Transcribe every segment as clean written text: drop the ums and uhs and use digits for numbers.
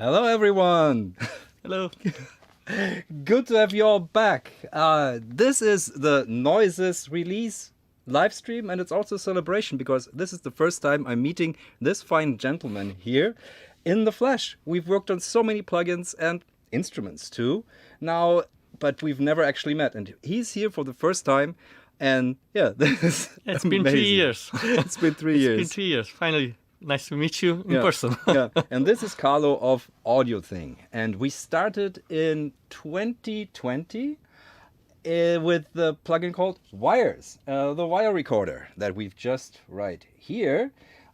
Hello, everyone. Hello. Good to have you all back. This is the Noises release live stream, and it's also a celebration because this is the first time I'm meeting this fine gentleman here in the flesh. We've worked on so many plugins and instruments too now, but we've never actually met, and he's here for the first time. And yeah, this is It's amazing. been 3 years. It's been 3 years. It's been 3 years. Finally, nice to meet you in Yeah. person. Yeah, and this is Carlo of Audio Thing, and we started in 2020 with the plugin called Wires, the wire recorder that we've just right here.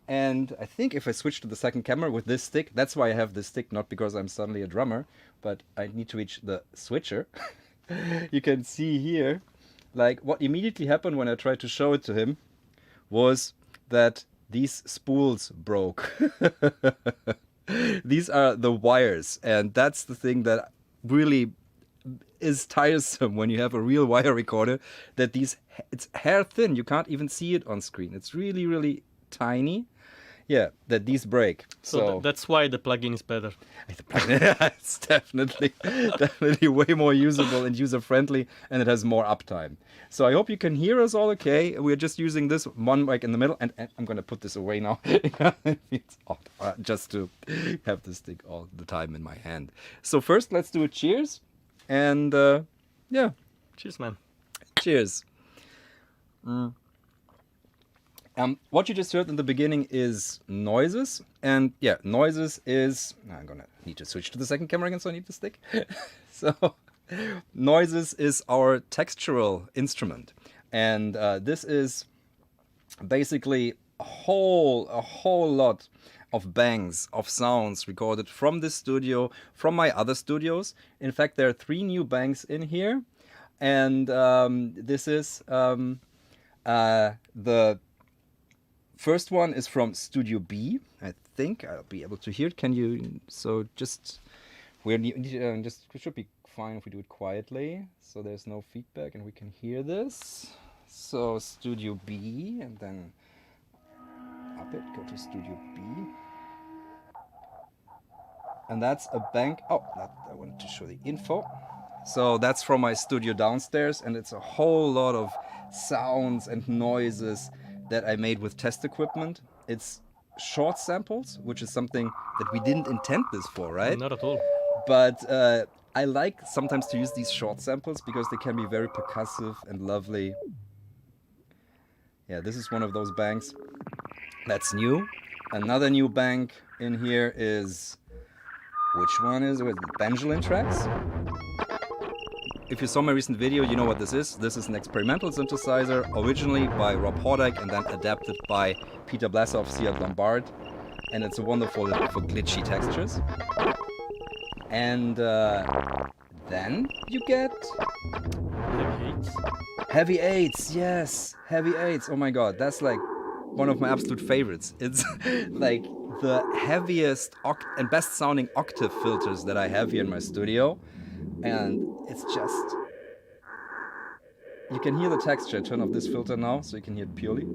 And I think if I switch to the second camera with this stick, that's why I have this stick, not because I'm suddenly a drummer, but I need to reach the switcher. You can see here, like what immediately happened when I tried to show it to him was that these spools broke. These are the wires, and that's the thing that really is tiresome when you have a real wire recorder, that it's hair thin. You can't even see it on screen. It's really, really tiny. Yeah, that these break. So that's why the plugin is better. It's definitely way more usable and user-friendly, and it has more uptime. So I hope you can hear us all okay. We're just using this one mic in the middle, and I'm going to put this away now. It's odd, just to have this stick all the time in my hand. So first, let's do a cheers. And yeah. Cheers, man. Cheers. What you just heard in the beginning is Noises. And yeah, Noises is... I'm going to need to switch to the second camera again, so I need the stick. So Noises is our textural instrument. And this is basically a whole lot of bangs, of sounds recorded from this studio, from my other studios. In fact, there are 3 new bangs in here. And this is the first one is from Studio B. I think I'll be able to hear it. Can you? So just it should be fine if we do it quietly, so there's no feedback and we can hear this. So Studio B, and then up it, go to Studio B, and that's a bank. Oh, I wanted to show the info. So that's from my studio downstairs, and it's a whole lot of sounds and noises that I made with test equipment. It's short samples, which is something that we didn't intend this for, right? Not at all. But I like sometimes to use these short samples because they can be very percussive and lovely. Yeah, this is one of those bangs that's new. Another new bang in here is, which one is it? Benjamin tracks. If you saw my recent video, you know what this is. This is an experimental synthesizer, originally by Rob Hordak and then adapted by Peter Blasser of Seat Lombard. And it's a wonderful for glitchy textures. And then you get... Heavy 8s. Heavy 8s, yes! Heavy 8s, oh my god, that's like one of my absolute favorites. It's like the heaviest and best sounding octave filters that I have here in my studio. And it's just... You can hear the texture. Turn off this filter now so you can hear it purely.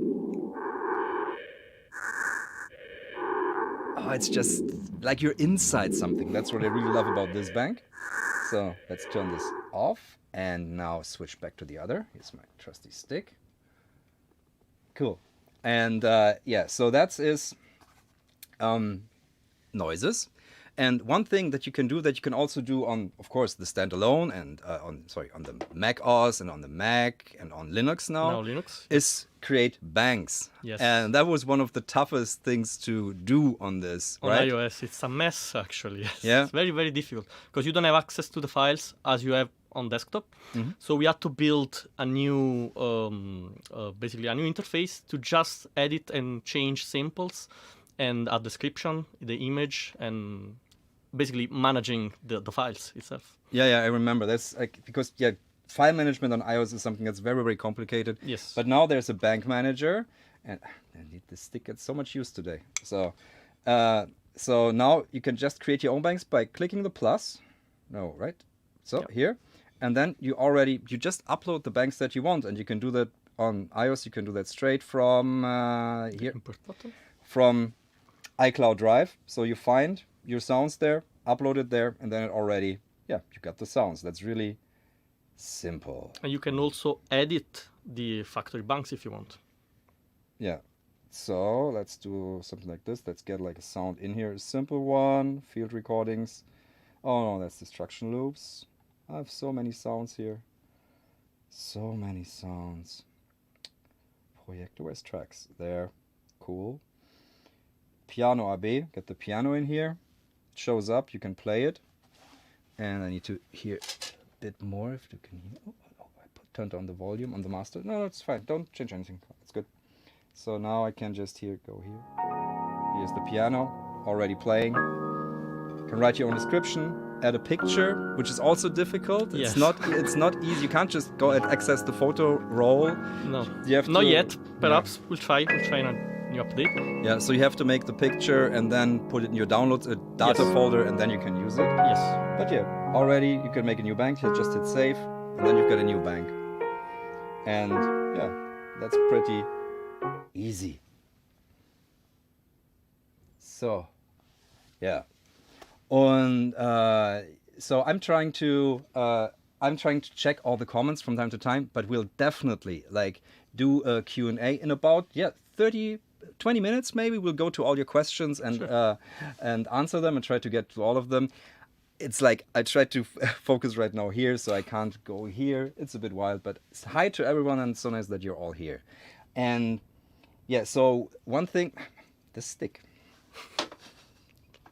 Oh, it's just like you're inside something. That's what I really love about this bank. So let's turn this off and now switch back to the other. Here's my trusty stick. Cool. And yeah, so that is Noises. And one thing that you can do that you can also do on, of course, the standalone and on the Mac OS and on the Mac and on Linux now Linux is create bangs. Yes. And that was one of the toughest things to do on this, on right? iOS. It's a mess, actually. Yes. Yeah. It's very, very difficult because you don't have access to the files as you have on desktop. So we had to build a new, basically a new interface to just edit and change samples and a description, the image, and basically managing the files itself. Yeah, I remember. That's like, because file management on iOS is something that's very, very complicated. Yes. But now there's a bank manager, and this stick gets so much use today. So, so now you can just create your own banks by clicking the plus. No, right? So here, and then you just upload the banks that you want, and you can do that on iOS. You can do that straight from here, Import button. from iCloud Drive. So you find your sounds there, upload it there, and then it already, yeah, you got the sounds. That's really simple. And you can also edit the factory banks if you want. Yeah. So let's do something like this. Let's get like a sound in here. A simple one. Field recordings. Oh no, that's destruction loops. I have so many sounds here. So many sounds. Projektor, where's tracks? There. Cool. Piano AB. Get the piano in here. It shows up. You can play it. And I need to hear a bit more if you can hear. Oh, I turned on the volume on the master. No, it's fine. Don't change anything. It's good. So now I can just go here. Here's the piano already playing. You can write your own description, add a picture, which is also difficult. Yes. It's not easy. You can't just go and access the photo roll. No, you have not to, yet. Perhaps we'll try in a new update. Yeah, so you have to make the picture and then put it in your downloads, a data folder, and then you can use it. Yes. But yeah, already you can make a new bank. You just hit save, and then you've got a new bank. And yeah, that's pretty easy. So, yeah. And so I'm trying to check all the comments from time to time, but we'll definitely like do a Q&A in about 20 minutes maybe. We'll go to all your questions and Sure. And answer them and try to get to all of them. It's like I try to focus right now here, so I can't go here. It's a bit wild, but hi to everyone, and it's so nice that you're all here. And yeah, so one thing, the stick.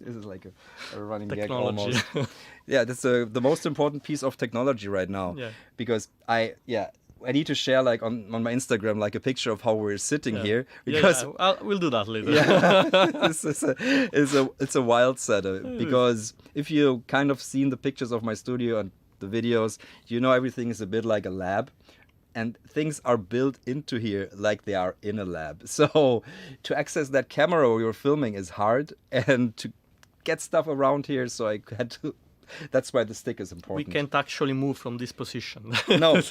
This is like a running gag almost. Yeah, that's the most important piece of technology right now. Yeah. Because I need to share like on my Instagram like a picture of how we're sitting here, because we'll do that later. yeah, it's a wild setup, because if you kind of seen the pictures of my studio and the videos, you know everything is a bit like a lab. And things are built into here like they are in a lab. So to access that camera where you're filming is hard, and to get stuff around here, so I had to. That's why the stick is important. We can't actually move from this position. No,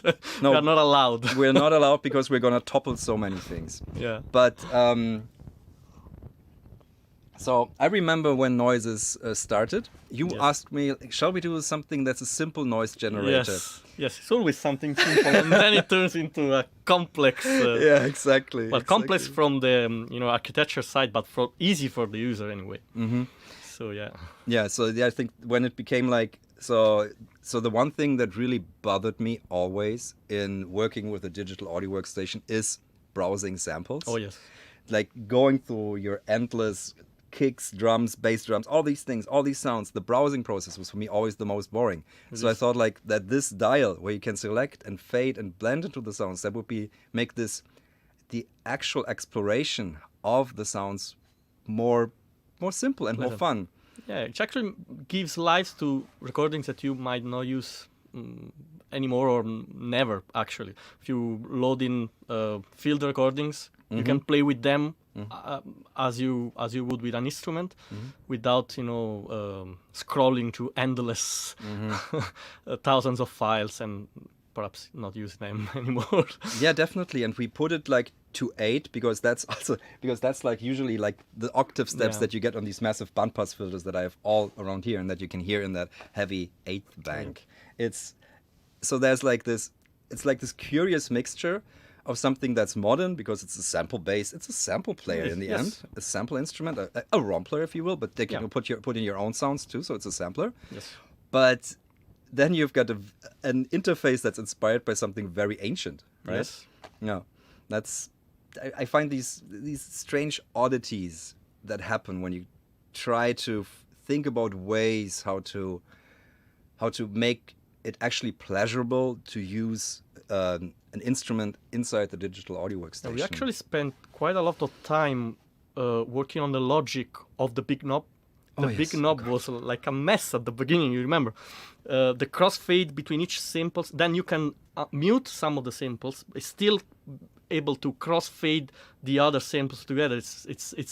we are not allowed. We're not allowed because we're gonna topple so many things. Yeah. But so I remember when noises started. You asked me, shall we do something that's a simple noise generator? Yes, it's always something simple, and then it turns into a complex. Yeah, exactly. Well, complex from the architecture side, but easy for the user anyway. Mm-hmm. So yeah. Yeah, so I think when it became like so the one thing that really bothered me always in working with a digital audio workstation is browsing samples. Oh yes. Like going through your endless kicks, drums, bass drums, all these things, all these sounds. The browsing process was for me always the most boring. So I thought like that this dial where you can select and fade and blend into the sounds, that would make this the actual exploration of the sounds more simple and more fun. Yeah, it actually gives life to recordings that you might not use anymore or never actually. If you load in field recordings, you can play with them as you would with an instrument, without scrolling through endless thousands of files and perhaps not use them anymore. Yeah, definitely. And we put it like to 8 because that's like usually like the octave steps that you get on these massive bandpass filters that I have all around here and that you can hear in that heavy 8th bank. It's like this curious mixture of something that's modern because it's a sample bass, it's a sample player in the end, a sample instrument, a ROM player if you will, but they can put in your own sounds too, so it's a sampler. Yes. But then you've got an interface that's inspired by something very ancient, right? Yes. No, I find these strange oddities that happen when you try to think about ways how to make it actually pleasurable to use an instrument inside the digital audio workstation. We actually spent quite a lot of time working on the logic of the big knob. The big knob was like a mess at the beginning, you remember. The crossfade between each samples, then you can mute some of the samples, but still able to crossfade the other samples together. It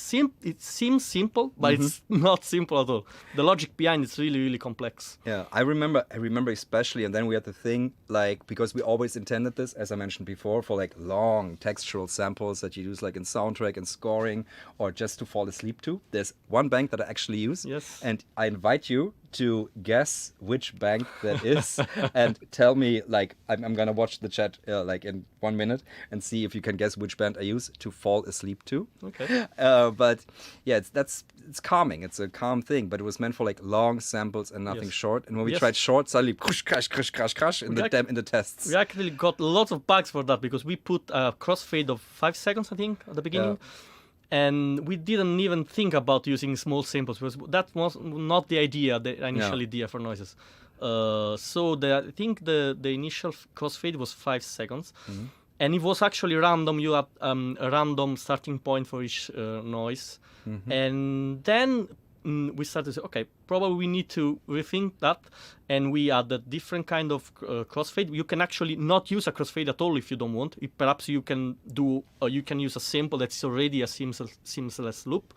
seems simple, but it's not simple at all. The logic behind it's really complex. Yeah, I remember especially, and then we had the thing, like, because we always intended this, as I mentioned before, for like long textural samples that you use like in soundtrack and scoring, or just to fall asleep to. There's one bank that I actually use, Yes. and I invite you to guess which bank that is, and tell me, like, I'm gonna watch the chat like in 1 minute and see if you can guess which band I use to fall asleep to. Okay. But yeah, it's calming. It's a calm thing, but it was meant for like long samples and nothing Yes. short. And when we Yes. tried short, suddenly crush, crash, crash, crash, crash in the tests. We actually got lots of bugs for that because we put a crossfade of 5 seconds, I think, at the beginning. And we didn't even think about using small samples because that was not the idea, the initial idea for noises. So I think the initial crossfade was 5 seconds. And it was actually random. You had a random starting point for each noise. And then we started to say, okay, probably we need to rethink that. And we add a different kind of crossfade. You can actually not use a crossfade at all if you don't want. Perhaps you can you can use a sample that's already a seamless loop.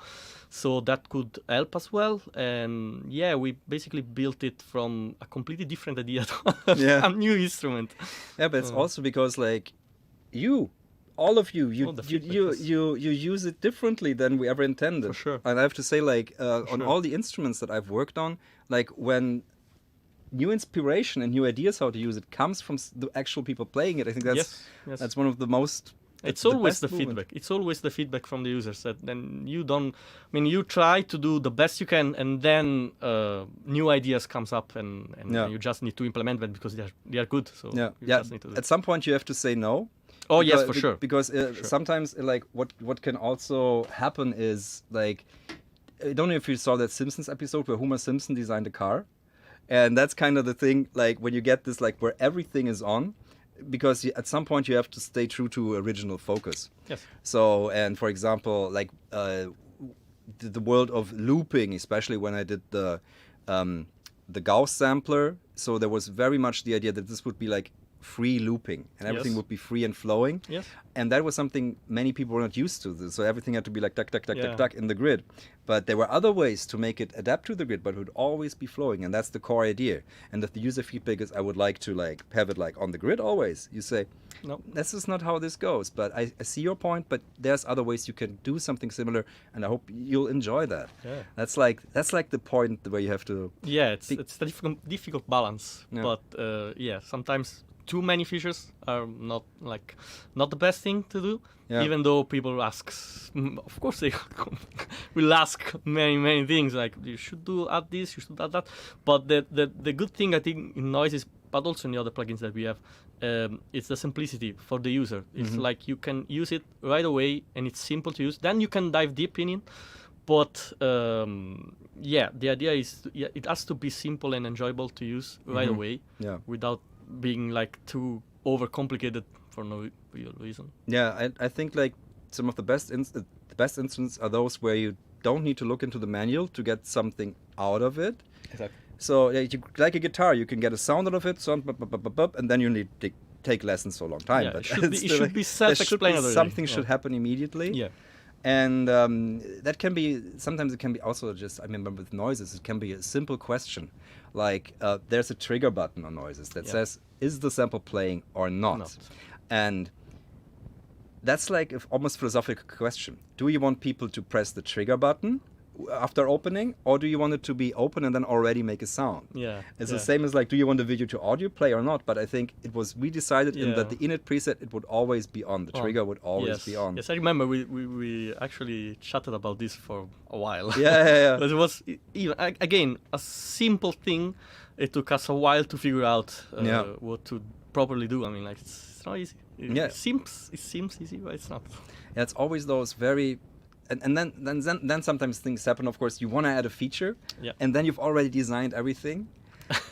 So that could help as well. And yeah, we basically built it from a completely different idea to a new instrument. Yeah, but it's also because like all of you use it differently than we ever intended. For sure. And I have to say, like, on all the instruments that I've worked on, like, when new inspiration and new ideas how to use it comes from the actual people playing it, I think that's one of the most... It's always the feedback. It's always the feedback from the users that then you don't... I mean, you try to do the best you can, and then new ideas comes up, and you just need to implement them because they are good. So you just need to do At some point you have to say no. Oh, yes, for sure. Because sometimes, like, what can also happen is, like, I don't know if you saw that Simpsons episode where Homer Simpson designed a car. And that's kind of the thing, like, when you get this, like, where everything is on, because at some point you have to stay true to original focus. Yes. So, and for example, like, the world of looping, especially when I did the Gauss sampler, so there was very much the idea that this would be, like, free looping and everything would be free and flowing. Yes. And that was something many people were not used to. So everything had to be like tuck, tuck, tuck, tuck, tuck in the grid. But there were other ways to make it adapt to the grid, but it would always be flowing. And that's the core idea. And that the user feedback is, I would like to like have it like on the grid always. You say, no, this is not how this goes. But I see your point, but there's other ways you can do something similar. And I hope you'll enjoy that. Yeah. That's like the point where you have to... Yeah, it's a difficult balance. Yeah. But sometimes too many features are not the best thing to do. Yeah. Even though people ask, of course they will ask many things like you should add this, you should add that. But the good thing I think in Noises, but also in the other plugins that we have, it's the simplicity for the user. It's like you can use it right away and it's simple to use. Then you can dive deep in it. But the idea is it has to be simple and enjoyable to use right away without being like too overcomplicated for no real reason. Yeah, I think like some of the best instruments are those where you don't need to look into the manual to get something out of it. Exactly. So like a guitar, you can get a sound out of it, and then you need to take lessons for a long time. Yeah, but it should be self-explanatory. Something should happen immediately. Yeah. And that can be, sometimes it can be also just, I remember with Noises, it can be a simple question. Like there's a trigger button on Noises that says, is the sample playing or not? And that's like an almost philosophical question. Do you want people to press the trigger button after opening, or do you want it to be open and then already make a sound? Yeah. It's the same as like, do you want the video to audio play or not? But I think we decided in that the init preset, it would always be on. The trigger would always be on. Yes, I remember we actually chatted about this for a while. Yeah. But it was, even again, a simple thing. It took us a while to figure out what to properly do. I mean, like, it's not easy. It seems easy, but it's not. Yeah, it's always those very... And then sometimes things happen. Of course, you want to add a feature, and then you've already designed everything,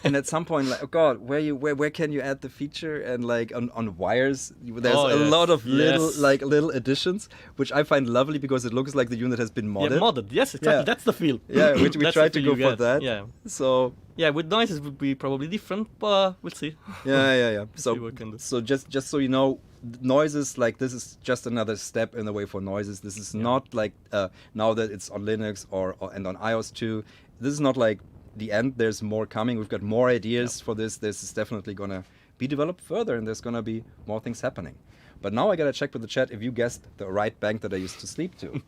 and at some point, like, oh God, where can you add the feature? And like on wires, there's a lot of little additions, which I find lovely because it looks like the unit has been modded. Yeah, modded. Yes, exactly. Yeah. That's the feel. Yeah, we tried to go for that. Yeah. So. Yeah, with Noises would be probably different, but we'll see. Yeah. See what we can do. So just so you know, noises, like this is just another step in the way for noises. This is not like now that it's on Linux and on iOS too. This is not like the end. There's more coming. We've got more ideas for this. This is definitely gonna be developed further, and there's gonna be more things happening. But now I gotta check with the chat if you guessed the right bank that I used to sleep to.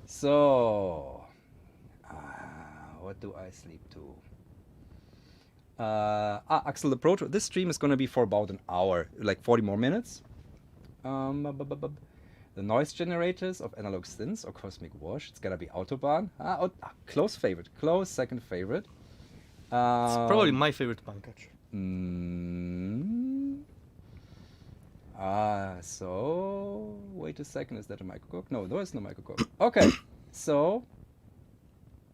So, what do I sleep to? Axel, the Pro Tour. This stream is gonna be for about an hour, like 40 more minutes. The noise generators of Analog Synths or Cosmic Wash. It's gotta be Autobahn. Close favorite. Close second favorite. It's probably my favorite bank, actually. So wait a second. Is that a microcoke? No, there is no microcoke. Okay, so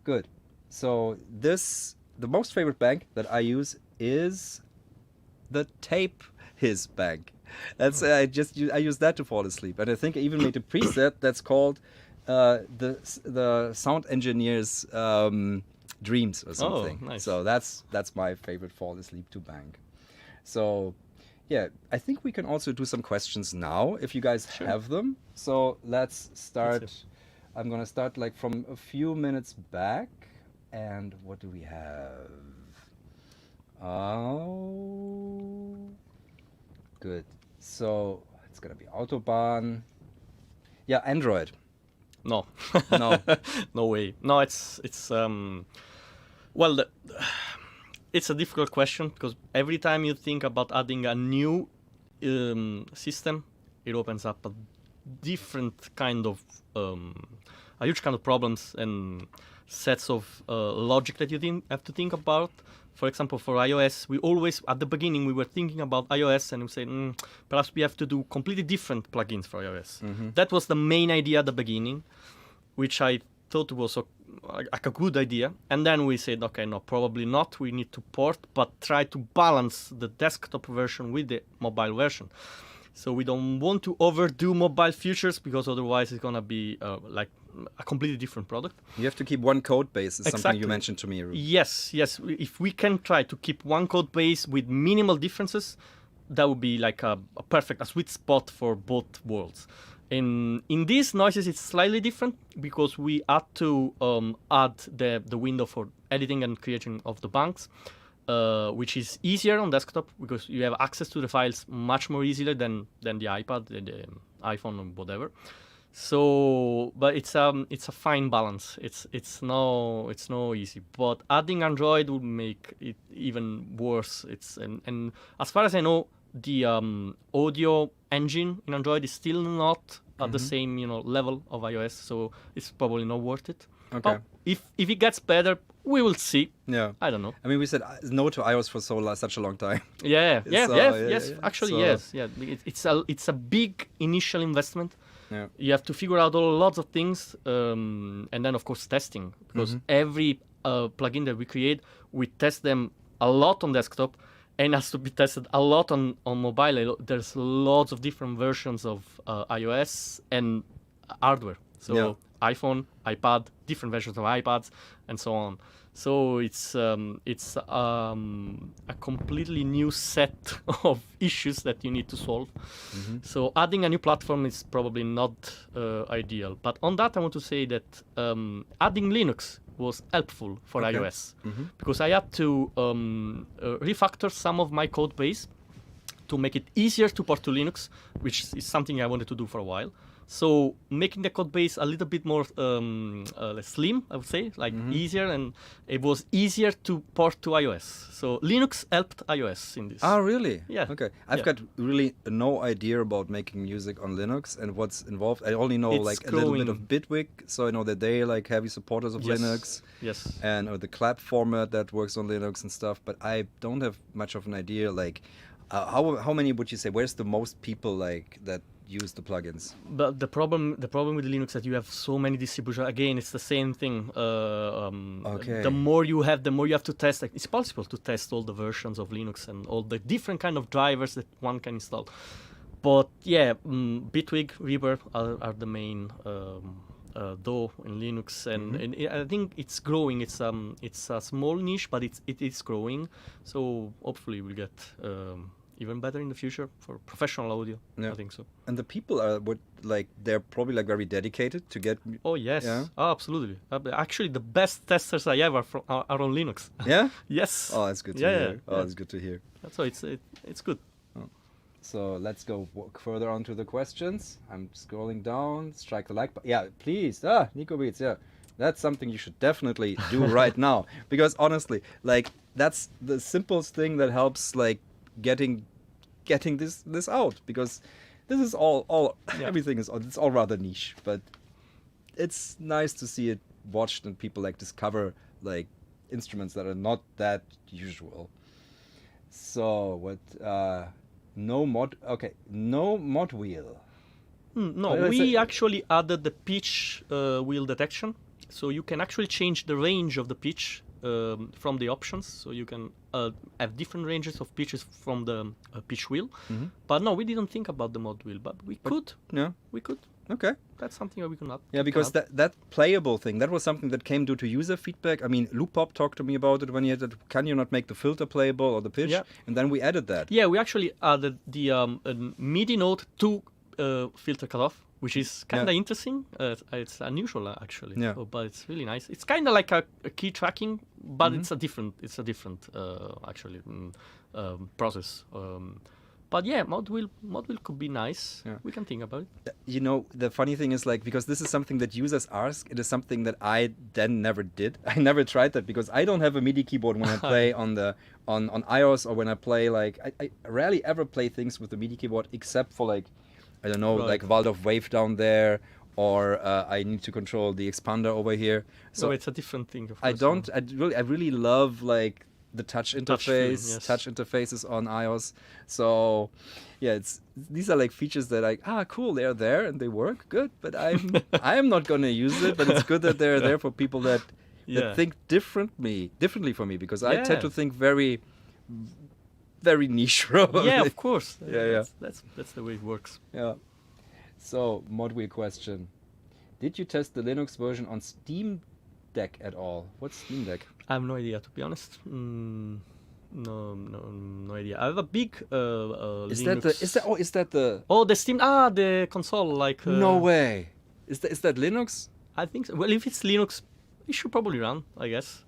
good. So the most favorite bank that I use is the Tape His bank. That's I use that to fall asleep, and I think I even made a preset that's called the sound engineer's dreams or something. Oh, nice. So that's my favorite fall asleep to bank. So yeah, I think we can also do some questions now if you guys have them. So let's start. I'm gonna start like from a few minutes back. And what do we have? Oh, good. So it's gonna be Autobahn. Yeah, Android. No. No. No way. No, it's well, it's a difficult question because every time you think about adding a new system, it opens up a different kind of a huge kind of problems and sets of logic that you have to think about. For example, for iOS, we always, at the beginning, we were thinking about iOS and we said, perhaps we have to do completely different plugins for iOS. Mm-hmm. That was the main idea at the beginning, which I thought was like a good idea. And then we said, okay, no, probably not. We need to port, but try to balance the desktop version with the mobile version. So we don't want to overdo mobile features because otherwise it's going to be like a completely different product. You have to keep one code base, is exactly. Something you mentioned to me. Yes. If we can try to keep one code base with minimal differences, that would be like a sweet spot for both worlds. In these noises, it's slightly different because we had to add the window for editing and creation of the banks, which is easier on desktop because you have access to the files much more easily than the iPad, the iPhone, or whatever. So, but it's a fine balance. It's no easy. But adding Android would make it even worse. And as far as I know, the audio engine in Android is still not at the same level of iOS. So it's probably not worth it. Okay. If it gets better, we will see. Yeah. I don't know. I mean, we said no to iOS for such a long time. Yes. Actually, so, yes. Yeah. It's a big initial investment. Yeah. You have to figure out lots of things, and then of course testing, because every plugin that we create, we test them a lot on desktop, and has to be tested a lot on mobile. There's lots of different versions of iOS and hardware. So iPhone, iPad, different versions of iPads, and so on. So it's a completely new set of issues that you need to solve. So adding a new platform is probably not ideal. But on that, I want to say that adding Linux was helpful for iOS because I had to refactor some of my code base to make it easier to port to Linux, which is something I wanted to do for a while. So making the code base a little bit more slim, I would say, like easier, and it was easier to port to iOS. So Linux helped iOS in this. Oh, really? Yeah. Okay. I've got really no idea about making music on Linux and what's involved. I only know like a little bit of Bitwig, so I know that they like heavy supporters of Linux. Yes. And the clap format that works on Linux and stuff, but I don't have much of an idea. Like, how many would you say? Where's the most people like that use the plugins? But the problem with Linux is that you have so many distributions. Again, it's the same thing. The more you have, the more you have to test. Like, it's possible to test all the versions of Linux and all the different kind of drivers that one can install. But yeah, Bitwig, Reaper are the main DAW in Linux, and I think it's growing. It's a small niche, but it is growing. So hopefully we'll get even better in the future for professional audio. Yeah. I think so. And the people they're probably like very dedicated to get. Oh yes, Yeah? absolutely. Actually, the best testers I have are on Linux. Yeah. Yes. Oh, that's good to Yeah, hear. yeah, Oh, yeah. that's good to hear. So it's good. So let's go further on to the questions. I'm scrolling down. Strike the like button. Yeah, please. Nico Beats. Yeah, that's something you should definitely do right now, because honestly, like that's the simplest thing that helps like getting this out, because this is all Yeah. everything is it's all rather niche, but it's nice to see it watched and people like discover like instruments that are not that usual. So what? No mod wheel. No, What did I we say? actually added the pitch wheel detection, so you can actually change the range of the pitch from the options. So you can have different ranges of pitches from the pitch wheel. Mm-hmm. But no, we didn't think about the mod wheel, but we could. Yeah. We could. Okay. That's something that we can add. Yeah, because that playable thing, that was something that came due to user feedback. I mean, Loopop talked to me about it when he had that, can you not make the filter playable or the pitch? Yeah. And then we added that. Yeah, we actually added the MIDI note to filter cutoff, which is kind of interesting. It's unusual actually, Yeah. but it's really nice. It's kind of like a key tracking, but Mm-hmm. it's a different actually process. But yeah, mod wheel could be nice. Yeah. We can think about it. You know, the funny thing is like, because this is something that users ask, it is something that I then never did. I never tried that because I don't have a MIDI keyboard when I play on iOS, or when I play like, I rarely ever play things with the MIDI keyboard except for like, I don't know, Right. like Waldorf Wave down there, or I need to control the expander over here. So So it's a different thing. Of I course, don't, I really love like the touch interface, feeling, yes. touch interfaces on iOS. So yeah, these are like features that cool, they're there and they work good, but I'm not gonna use it. But it's good that they're there for people that Yeah. think differently from me, because I tend Yeah. to think very niche. Probably. Yeah, of course. Yeah. That's the way it works. Yeah. So, Modwheel question. Did you test the Linux version on Steam Deck at all? What's Steam Deck? I have no idea, to be honest. No idea. I have a big Is Linux. that the Oh, the Steam. The console. Like. No way. Is that Linux? I think so. Well, if it's Linux, it should probably run, I guess.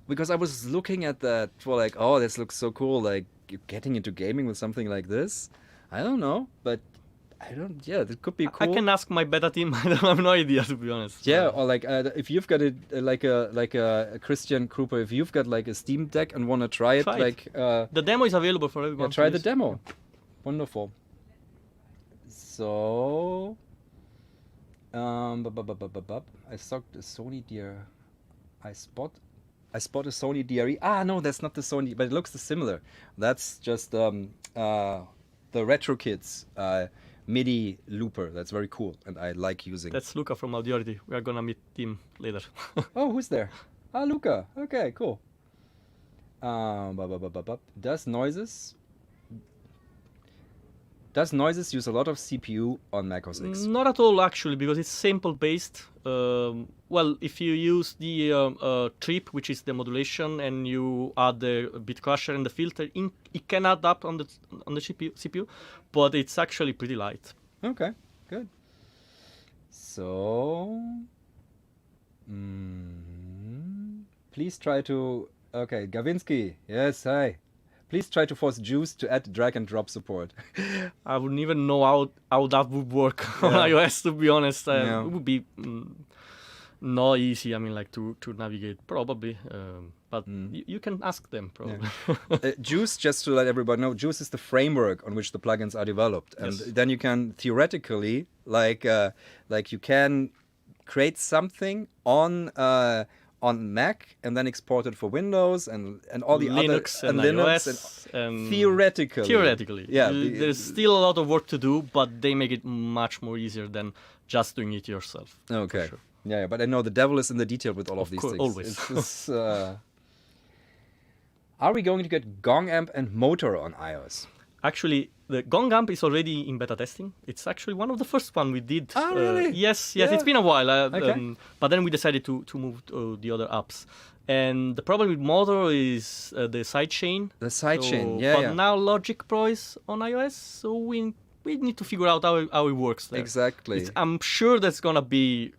Because I was looking at that for like, oh, this looks so cool. Like, you're getting into gaming with something like this. I don't know, but yeah, it could be cool. I can ask my beta team. I have no idea, to be honest. Yeah, or like if you've got it like a Christian Krupa, if you've got like a Steam Deck and want to try it, Try it. like The demo is available for everyone. try to the use. demo. Wonderful. So, I stocked a Sony DR. I spot a Sony DRE. No, that's not the Sony, but it looks similar. That's just the Retro Kids MIDI looper. That's very cool, and I like using. That's Luca from Audiority. We are gonna meet him later. Oh, who's there? Luca. Okay, cool. Does noises use a lot of CPU on Mac OS X? Not at all, actually, because it's sample based. Well, if you use the trip, which is the modulation, and you add the bit crusher and the filter, it can add up on the CPU, but it's actually pretty light. Okay, good. So, please try to. Okay, Gavinsky. Yes, hi. Please try to force Juice to add drag and drop support. I wouldn't even know how that would work on iOS, to be honest. Yeah. It would be not easy. I mean, like to navigate, probably. But you can ask them, probably. Juice, just to let everybody know, Juice is the framework on which the plugins are developed, and Yes. then you can theoretically, like you can create something on Mac and then export it for Windows and all the Linux other and Linux iOS and theoretically. Yeah, there's still a lot of work to do, but they make it much more easier than just doing it yourself. for okay. sure. Yeah, but I know the devil is in the detail with all of these course, things. always. It's just, are we going to get Gong amp and motor on iOS? Actually, The Gong Amp is already in beta testing. It's actually one of the first one we did. Oh, really? Yes, Yeah. it's been a while. Okay. But then we decided to move to the other apps. And the problem with Motor is the sidechain. The sidechain, yeah, But yeah. now Logic Pro is on iOS, so we need to figure out how it works there. Exactly. I'm sure there's gonna be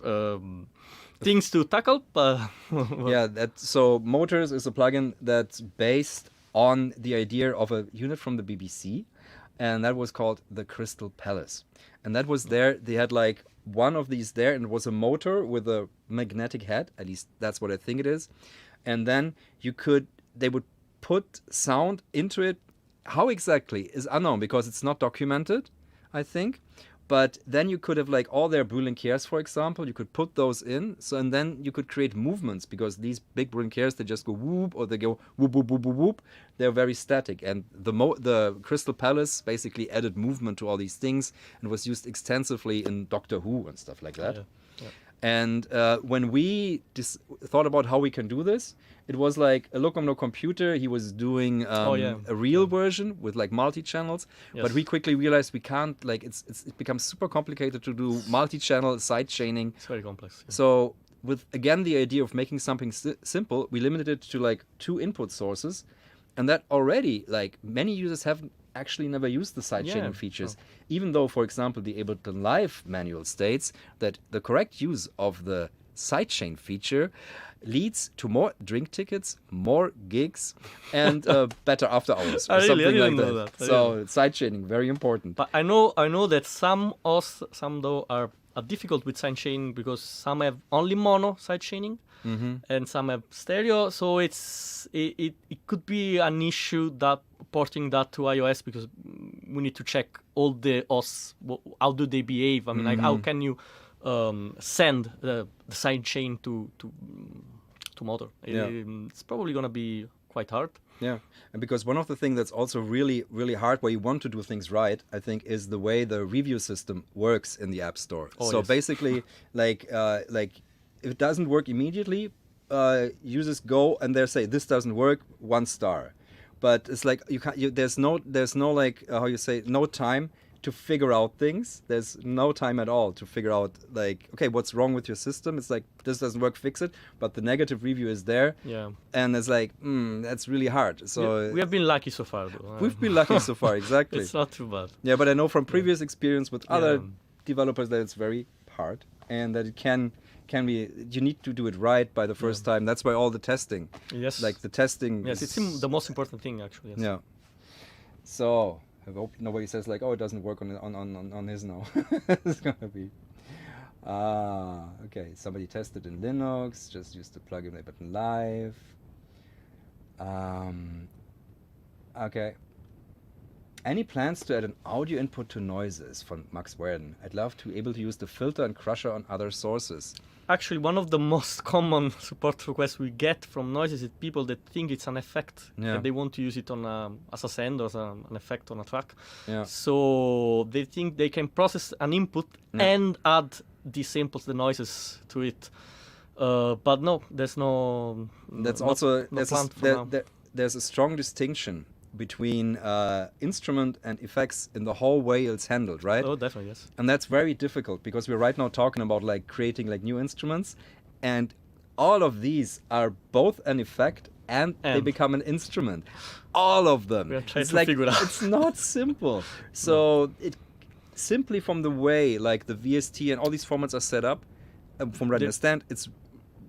things to tackle, but Yeah, so Motors is a plugin that's based on the idea of a unit from the BBC, and that was called the Crystal Palace. And that was there, they had like one of these there, and it was a motor with a magnetic head, at least that's what I think it is. And then they would put sound into it. How exactly is unknown because it's not documented, I think. But then you could have like all their Boolean cares, for example, you could put those in. So, and then you could create movements because these big Boolean cares, they just go whoop or they go whoop, whoop, whoop, whoop, whoop. They're very static. And the Crystal Palace basically added movement to all these things and was used extensively in Doctor Who and stuff like that. Yeah. And when we thought about how we can do this, it was like a look on the computer. He was doing a real version with like multi-channels, but we quickly realized we can't. Like it becomes super complicated to do multi-channel side chaining. It's very complex. Yeah. So with again the idea of making something simple, we limited it to like 2 input sources, and that already like many users have actually never used the sidechaining features, even though, for example, the Ableton Live manual states that the correct use of the sidechain feature leads to more drink tickets, more gigs, and better after hours or something like that. So sidechaining, very important. But I know that some though are difficult with sidechaining because some have only mono sidechaining. And some have stereo, so it could be an issue that porting that to iOS because we need to check all the OS. How do they behave? I mean, like how can you send the sidechain to Motor? It's probably gonna be quite hard. Yeah, and because one of the things that's also really, really hard where you want to do things right, I think, is the way the review system works in the App Store. Basically, like if it doesn't work immediately, users go and they say this doesn't work, 1 star. But it's like there's no like how you say, no time to figure out things. There's no time at all to figure out like, okay, what's wrong with your system? It's like this doesn't work, fix it. But the negative review is there. Yeah. And it's like that's really hard. So we have been lucky so far, though. We've been lucky so far, exactly. It's not too bad. Yeah, but I know from previous experience with other developers that it's very hard and that it can be, you need to do it right by the first time. That's why all the testing. Yes. Like the testing. Yes, it's the most important thing actually. Yes. Yeah. So I hope nobody says like, oh, it doesn't work on his now. It's gonna be. Okay. Somebody tested in Linux. Just used the plugin Ableton Live. Okay. Any plans to add an audio input to noises from Max Werden? I'd love to be able to use the filter and crusher on other sources. Actually, one of the most common support requests we get from noises is people that think it's an effect and they want to use it on as a send or as an effect on a track. Yeah. So they think they can process an input and add the samples, the noises to it. But no, there's no. That's also there's a strong distinction between instrument and effects in the whole way it's handled, right? Oh, definitely, yes. And that's very difficult because we're right now talking about like creating like new instruments, and all of these are both an effect and they become an instrument. All of them. We're trying to figure it out. It's not simple. So it simply from the way like the VST and all these formats are set up, from what I understand,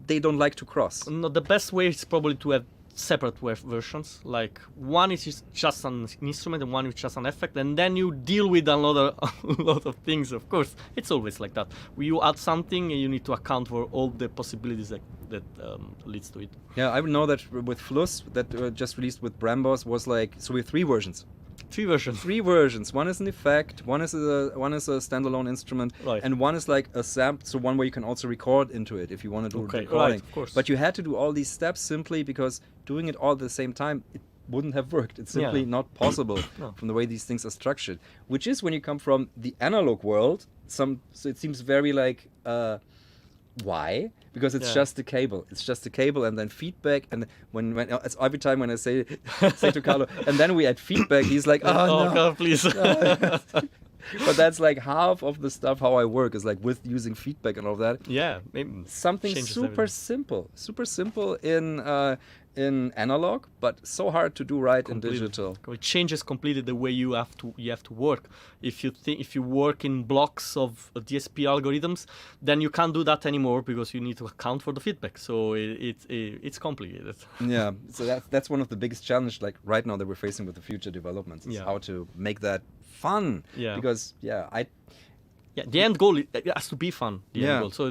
they don't like to cross. No, the best way is probably to have separate versions. Like one is just an instrument and one is just an effect, and then you deal with a lot of things. Of course, it's always like that. When you add something, you need to account for all the possibilities that leads to it. Yeah, I know that with Fluss that just released with Brambos was like, so we have 3 versions. 3 versions. 3 versions. One is an effect, one is a standalone instrument, and one is like a sample, so one where you can also record into it if you want to do recording. Right, of course. But you had to do all these steps simply because doing it all at the same time, it wouldn't have worked. It's simply not possible from the way these things are structured. Which is when you come from the analog world, so it seems very like Why? Because it's Yeah. just a cable. It's just a cable, and then feedback. And when it's every time when I say to Carlo, and then we add feedback, he's like, oh no. God, please. But that's like half of the stuff how I work is like with using feedback and all that. Yeah, maybe Something changes super everything. super simple in analog, but so hard to do right Completely. in digital. It changes completely the way you have to work. If you work in blocks of DSP algorithms, then you can't do that anymore because you need to account for the feedback. So it's complicated. Yeah, so that's one of the biggest challenges like right now that we're facing with the future developments is Yeah. how to make that fun. Yeah. Because The end goal it has to be fun. The Yeah. end goal. So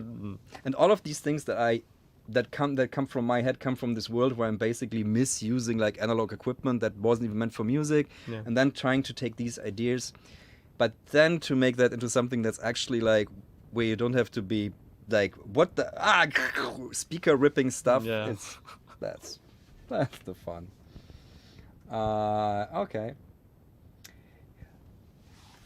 and all of these things that come from my head come from this world where I'm basically misusing like analog equipment that wasn't even meant for music, Yeah. and then trying to take these ideas, but then to make that into something that's actually like where you don't have to be like what the speaker ripping stuff. Yeah. That's the fun. Okay.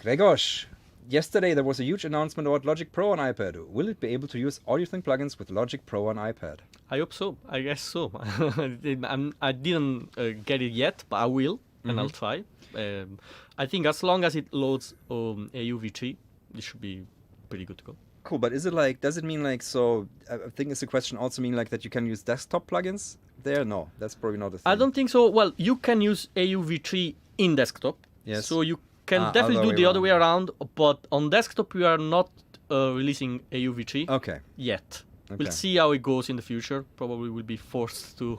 Gregos, yesterday there was a huge announcement about Logic Pro on iPad. Will it be able to use AudioThing plugins with Logic Pro on iPad? I hope so. I guess so. I didn't get it yet, but I will, and I'll try. I think as long as it loads AUV3, it should be pretty good to go. Cool, but is it like, does it mean like, so I think it's a question also mean like that you can use desktop plugins there? No, that's probably not a thing. I don't think so. Well, you can use AUV3 in desktop. Yes. So you can other definitely way do the other around. way around, but on desktop we are not releasing AUV3 Okay. yet. Okay. We'll see how it goes in the future. Probably we'll be forced to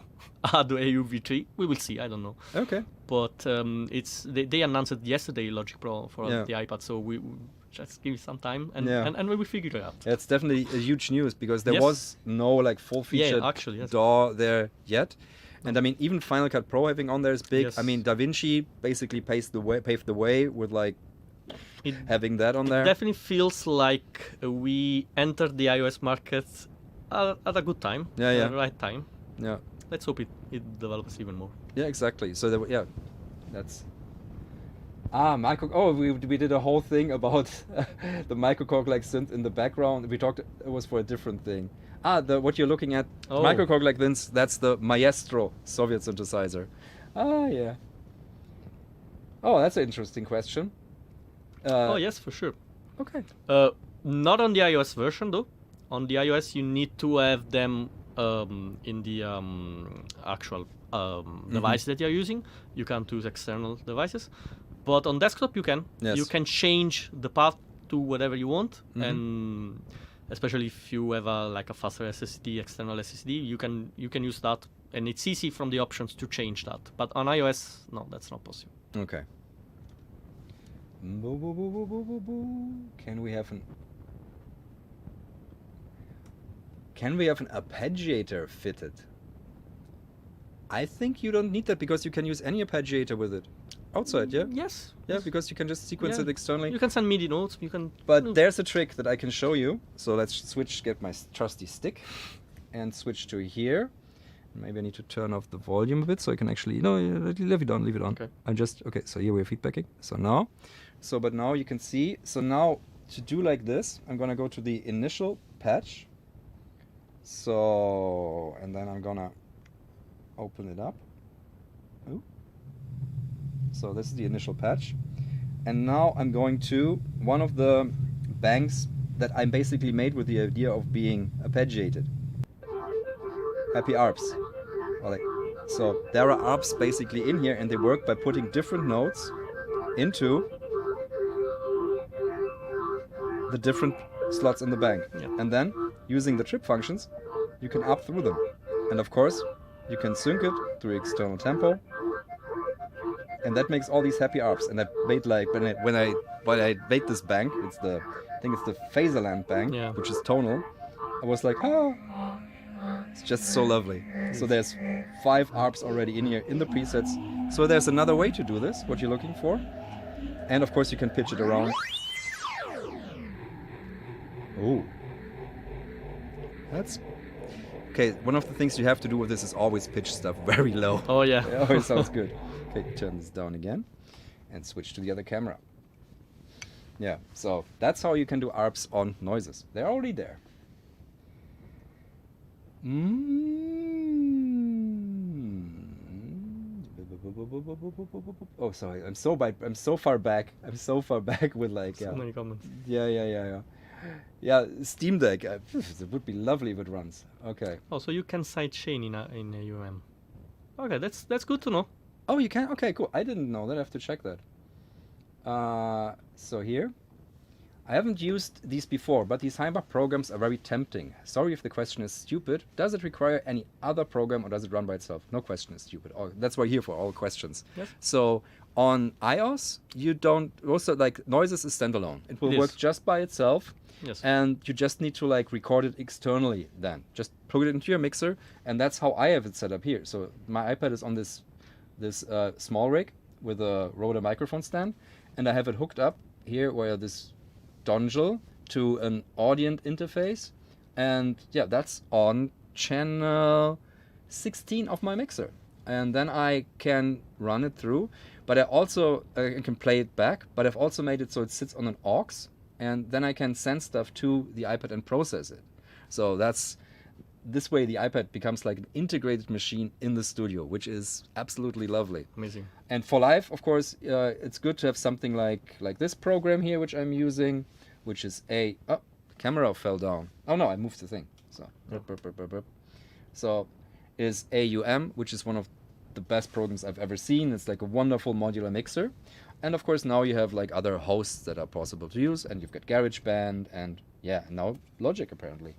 add AUV3. We will see. I don't know. Okay. But they announced it yesterday, Logic Pro for Yeah. the iPad. So we just give it some time and Yeah. and we will figure it out. It's definitely a huge news because there Yes. was no like full-featured actually, yes. DAW there yet. And I mean, even Final Cut Pro having on there is big. Yes. I mean, DaVinci basically paved the way with like It having that on there. definitely feels like we entered the iOS market at a good time. Yeah, yeah. At the right time. Yeah, Let's hope it develops even more. yeah, exactly. So there, that's. Micro. Oh, we did a whole thing about the microcorg like synth in the background. We talked. It was for a different thing. What you're looking at, Oh. microcorg like this. That's the Maestro Soviet synthesizer. Yeah. Oh, that's an interesting question. Oh yes, for sure. Okay. Not on the iOS version though. On the iOS, you need to have them in the actual device that you're using. You can't use external devices, but on desktop you can. Yes. You can change the path to whatever you want, and especially if you have a faster SSD, external SSD, you can use that, and it's easy from the options to change that. But on iOS, no, that's not possible. Okay. Boo, boo, boo, boo, boo, boo, boo. Can we have an arpeggiator fitted? I think you don't need that because you can use any arpeggiator with it. Outside, yeah? Yes. Yeah, yes. because you can just sequence Yeah. it externally. You can send MIDI notes. You can. But there's a trick that I can show you. So let's get my trusty stick and switch to here. Maybe I need to turn off the volume a bit so I can actually, leave it on. Okay. Okay, so here we're feedbacking. But now you can see, so now to do like this, I'm gonna go to the initial patch. So, and then I'm gonna open it up. Ooh. So this is the initial patch. And now I'm going to one of the banks that I basically made with the idea of being arpeggiated. Happy arps. So there are arps basically in here, and they work by putting different notes into the different slots in the bank. Yeah. And then, using the trip functions, you can up through them. And of course, you can sync it through external tempo. And that makes all these happy arps. And I made when I made this bank, I think it's the Phaserland bank, Yeah. which is tonal. I was like, it's just so lovely. So there's 5 arps already in here in the presets. So there's another way to do this, what you're looking for. And of course you can pitch it around. Ooh. That's... Okay, one of the things you have to do with this is always pitch stuff very low. Oh yeah. It always sounds good. Okay, turn this down again and switch to the other camera. Yeah, so that's how you can do ARPs on noises. They're already there. Oh, sorry. I'm so far back. I'm so far back with like So many comments. yeah. Yeah, Steam Deck. It would be lovely if it runs. Okay. Oh, so you can sidechain in a UM. Okay, that's good to know. Oh, you can? Okay, cool. I didn't know that. I have to check that. So here, I haven't used these before, but these Heimbach programs are very tempting. Sorry if the question is stupid. Does it require any other program or does it run by itself? No question is stupid. That's why we're here for all questions. Yes. So on iOS, you don't also like Noises is standalone. It will It work is. just by itself. Yes. And you just need to like record it externally then. Just plug it into your mixer, and that's how I have it set up here. So my iPad is on this small rig with a Rode microphone stand, and I have it hooked up here via this dongle to an Audient interface, and yeah, that's on channel 16 of my mixer, and then I can run it through. But I also can play it back, but I've also made it so it sits on an aux, and then I can send stuff to the iPad and process it. So that's this way the iPad becomes like an integrated machine in the studio, which is absolutely lovely. Amazing. And for live, of course, it's good to have something like this program here, which I'm using, which is the camera fell down. Oh no, I moved the thing. So, so is AUM, which is one of the best programs I've ever seen. It's like a wonderful modular mixer. And of course, now you have like other hosts that are possible to use, and you've got GarageBand, and yeah, now Logic apparently.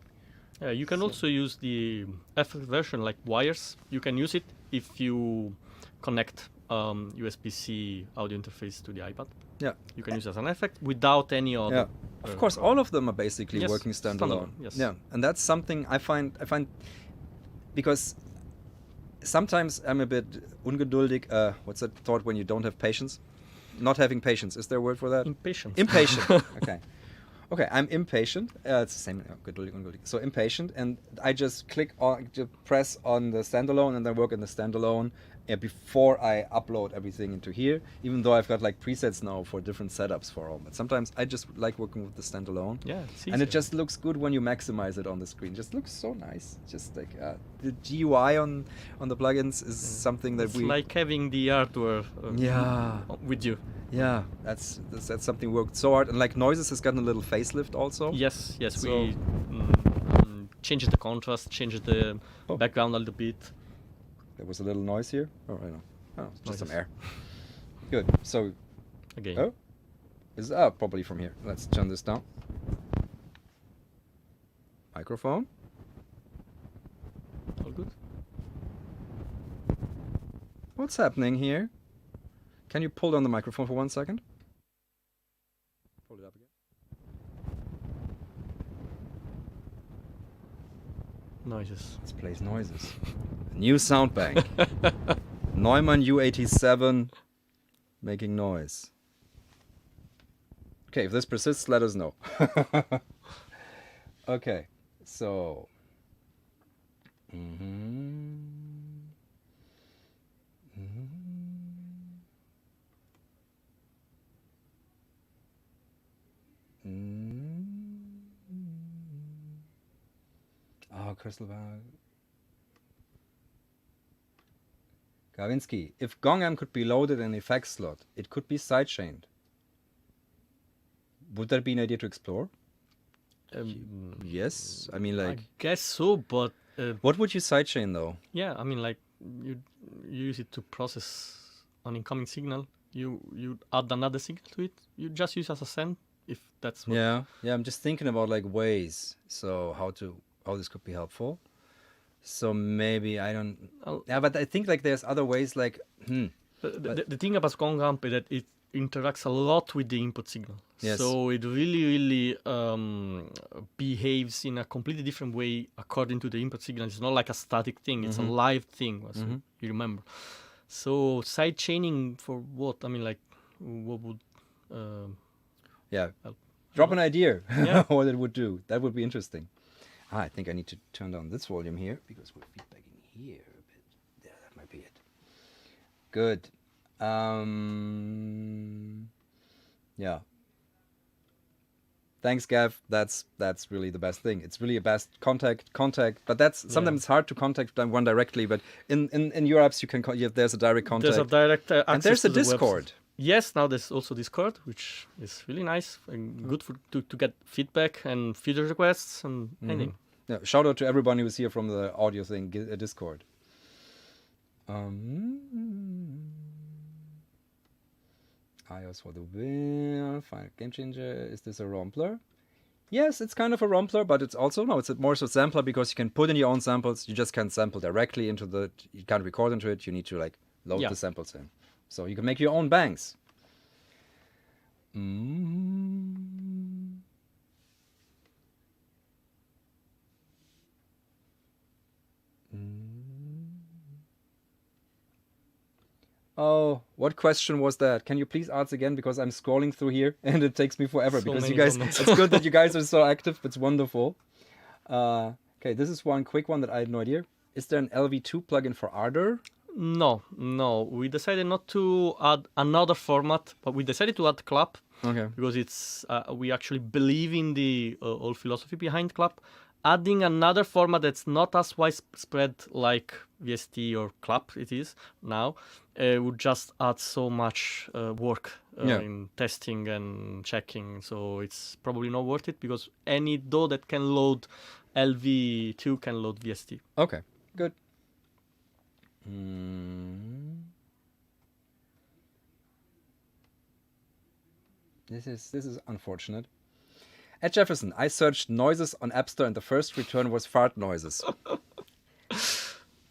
You can also use the effect version like wires. You can use it if you connect USB-C audio interface to the iPad. Yeah. You can use it as an effect without any other. Yeah. Of course, all of them are basically Yes, working standalone. yes. Yeah, and that's something I find because sometimes I'm a bit ungeduldig. What's that thought when you don't have patience? Not having patience. Is there a word for that? Impatient. Impatient. Okay. Okay, I'm impatient. It's the same. Geduldig, ungeduldig. So impatient, and I just press on the standalone, and then work in the standalone before I upload everything into here. Even though I've got like presets now for different setups for all, but sometimes I just like working with the standalone. Yeah, it's and it easier. just looks good when you maximize it on the screen. Just looks so nice. Just like the GUI on the plugins is something that it's like having the hardware with you. Yeah, that's something worked so hard. And like Noises has gotten a little facelift also. Yes, So- we changed the contrast, changed the background a little bit. There was a little noise here. Oh, I know. Oh, it's just some Noises. air. Good. So, Again. oh, is up probably from here. Let's turn this down. Microphone. All good. What's happening here? Can you pull down the microphone for 1 second? Pull it up again. Noises. Let's play Noises. New sound bank. Neumann U87 making noise. Okay, if this persists, let us know. Okay, so. Oh, Crystal Ball. Gawinski, if GongAmp could be loaded in an effects slot, it could be sidechained. Would that be an idea to explore? Yes, I mean I like. guess so, but What would you sidechain though? yeah, I mean like you use it to process an incoming signal. You add another signal to it. You just use as a send if that's what. Yeah, I'm just thinking about like ways. So how this could be helpful. So maybe I don't. I'll- Yeah, but I think like there's other ways. Like The thing about GongAmp is that it interacts a lot with the input signal. Yes. So it really behaves in a completely different way according to the input signal. It's not like a static thing. It's a live thing, as you remember. So side chaining for what? I mean, like, what would... yeah, help? drop an idea Yeah. what it would do. That would be interesting. I think I need to turn down this volume here because we're feedbacking here a bit. Yeah, that might be it. Good. Yeah. Thanks, Gav. That's really the best thing. It's really a best contact. But that's sometimes it's hard to contact one directly. But in your apps, you can there's a direct contact. There's a direct access and there's to a the Discord. website. Yes, now there's also Discord, which is really nice and good to get feedback and feature requests and anything. Yeah, shout out to everyone who was here from the audio thing, Discord. iOS for the win. Final game changer. Is this a rompler? Yes, it's kind of a rompler, but it's also it's more so a sampler because you can put in your own samples. You just can't sample directly into the. You can't record into it. You need to like load the samples in. So you can make your own bangs. Oh, what question was that? Can you please ask again? Because I'm scrolling through here and it takes me forever. So because you many guys, comments. it's good that you guys are so active. It's wonderful. Okay, this is one quick one that I had no idea. Is there an LV2 plugin for Ardor? No. We decided not to add another format, but we decided to add Clap. Okay. Because it's we actually believe in the whole philosophy behind Clap. Adding another format that's not as widespread like VST or Clap it is now would just add so much work in testing and checking. So it's probably not worth it because any DAW that can load LV2 can load VST. Okay, good. This is unfortunate. At Jefferson, I searched noises on App Store and the first return was fart noises.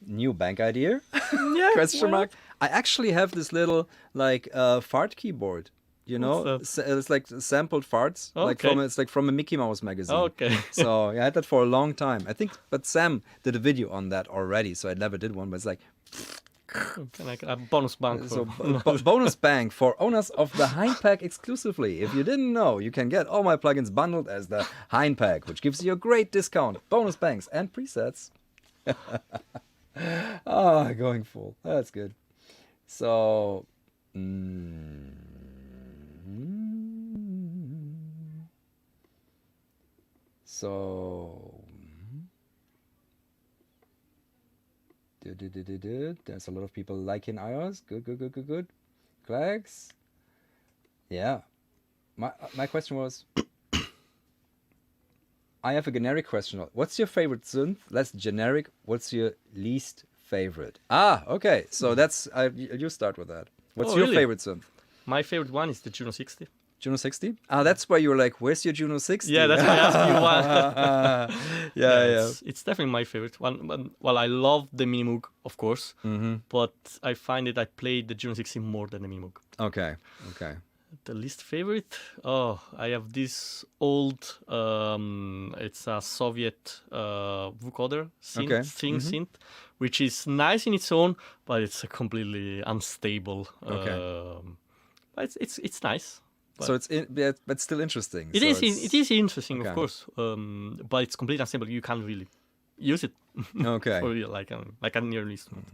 New bank idea? Yeah. Question mark. I actually have this little like fart keyboard. You know, it's like sampled farts. Okay. It's like from a Mickey Mouse magazine. Okay. So I had that for a long time. I think, but Sam did a video on that already, so I never did one. But it's like. Can I get a bonus bank? So bonus bank for owners of the Hind Pack exclusively. If you didn't know, you can get all my plugins bundled as the Hind Pack, which gives you a great discount, bonus banks, and presets. Going full. That's good. So, there's a lot of people liking iOS. Good. Flags. Yeah. My question was, I have a generic question. What's your favorite synth? Less generic. What's your least favorite? Okay. So that's you start with that. What's your really? favorite synth? My favorite one is the Juno 60. Juno 60? That's why you were like, where's your Juno 60? Yeah, that's why I asked you why. Yeah. It's definitely my favorite one. Well, I love the Minimoog, of course, but I find that I play the Juno 60 more than the Minimoog. Okay. The least favorite? I have this old, it's a Soviet vocoder synth, which is nice in its own, but it's a completely unstable. But it's nice. So but still interesting. It is interesting, of course, but it's completely unstable. You can't really use it. Okay. For real, like a near instrument.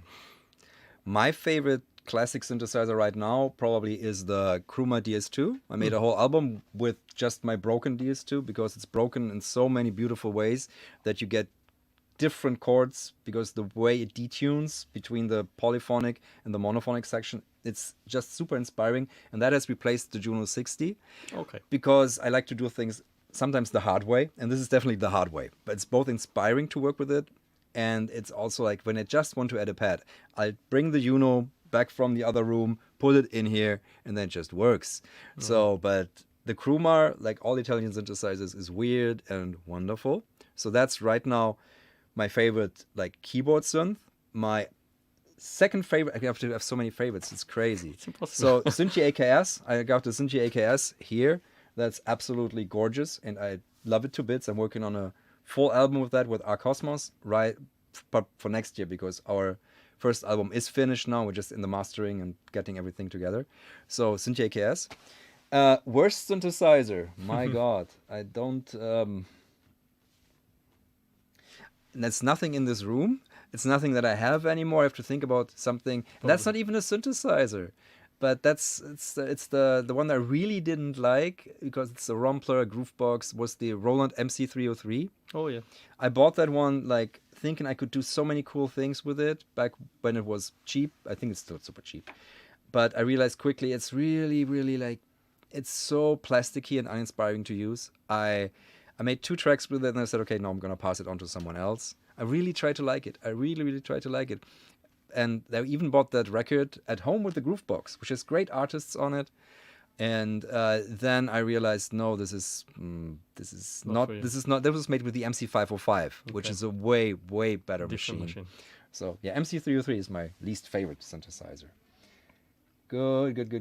My favorite classic synthesizer right now probably is the Kruma DS2. I made a whole album with just my broken DS2 because it's broken in so many beautiful ways that you get different chords because the way it detunes between the polyphonic and the monophonic section, it's just super inspiring, and that has replaced the Juno 60. Okay. Because I like to do things sometimes the hard way, and this is definitely the hard way, but it's both inspiring to work with it, and it's also like when I just want to add a pad, I'll bring the Juno back from the other room, put it in here, and then it just works. So, but the Kruma, like all Italian synthesizers, is weird and wonderful. So that's right now my favorite like keyboard synth. My second favorite, I have to have so many favorites, it's crazy. It's impossible. So Synthie AKS, I got the Synthie AKS here. That's absolutely gorgeous and I love it to bits. I'm working on a full album with that with our Cosmos, right? But for next year, because our first album is finished now. We're just in the mastering and getting everything together. So Synthie AKS. Worst synthesizer, my God. I don't... That's nothing in this room. It's nothing that I have anymore. I have to think about something. That's not even a synthesizer. but it's the one I really didn't like because it's a Rompler Groovebox was the Roland MC303. Oh yeah. I bought that one like thinking I could do so many cool things with it back when it was cheap. I think it's still super cheap. But I realized quickly it's really, really like, it's so plasticky and uninspiring to use. I made 2 tracks with it and I said, okay, no, I'm going to pass it on to someone else. I really try to like it. I really, really try to like it. And I even bought that record at home with the Groovebox, which has great artists on it. And then I realized, no, this is not. That was made with the MC505, which is a way, way better machine. So yeah, MC303 is my least favorite synthesizer. Good. Yes.